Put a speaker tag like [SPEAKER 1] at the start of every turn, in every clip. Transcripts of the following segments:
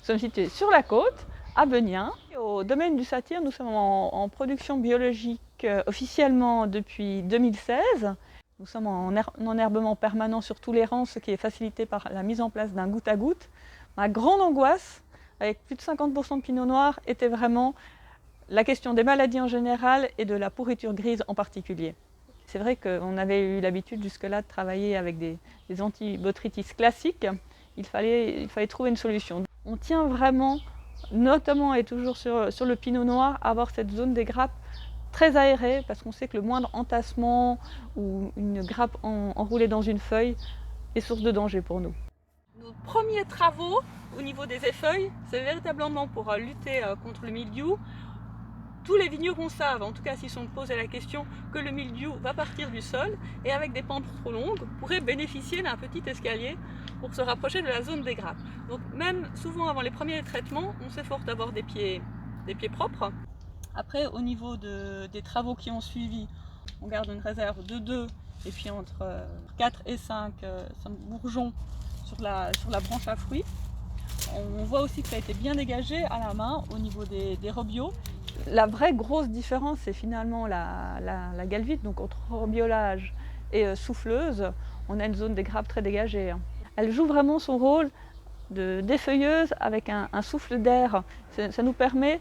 [SPEAKER 1] Nous sommes situés sur la côte, à Benien. Au domaine du satyre, nous sommes en production biologique officiellement depuis 2016. Nous sommes en enherbement permanent sur tous les rangs, ce qui est facilité par la mise en place d'un goutte à goutte. Ma grande angoisse, avec plus de 50% de pinot noir, était vraiment la question des maladies en général et de la pourriture grise en particulier. C'est vrai qu'on avait eu l'habitude jusque-là de travailler avec des antibotrytis classiques. Il fallait trouver une solution. On tient vraiment, notamment et toujours sur le pinot noir, à avoir cette zone des grappes très aérée, parce qu'on sait que le moindre entassement ou une grappe enroulée dans une feuille est source de danger pour nous. Nos premiers travaux au niveau des effeuilles, c'est véritablement pour lutter contre le mildiou. Tous les vignerons savent, en tout cas s'ils sont posés la question, que le mildiou va partir du sol et avec des pentes trop longues, pourrait bénéficier d'un petit escalier pour se rapprocher de la zone des grappes. Donc même souvent avant les premiers traitements, on s'efforce d'avoir des pieds propres. Après, au niveau des travaux qui ont suivi, on garde une réserve de 2 et puis entre 4 et 5 bourgeons sur la branche à fruits. On voit aussi que ça a été bien dégagé à la main au niveau des robioles. La vraie grosse différence, c'est finalement la galvite, donc entre robiolage et souffleuse, on a une zone des grappes très dégagée. Elle joue vraiment son rôle d'effeuilleuse avec un souffle d'air. Ça nous permet,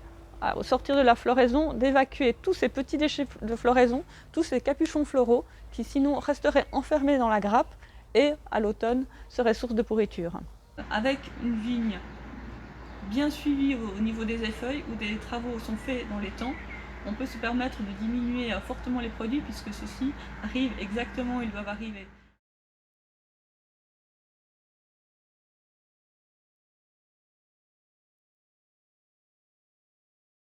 [SPEAKER 1] au sortir de la floraison, d'évacuer tous ces petits déchets de floraison, tous ces capuchons floraux qui sinon resteraient enfermés dans la grappe et à l'automne seraient source de pourriture. Avec une vigne bien suivie au niveau des effeuilles, où des travaux sont faits dans les temps, on peut se permettre de diminuer fortement les produits puisque ceux-ci arrivent exactement où ils doivent arriver.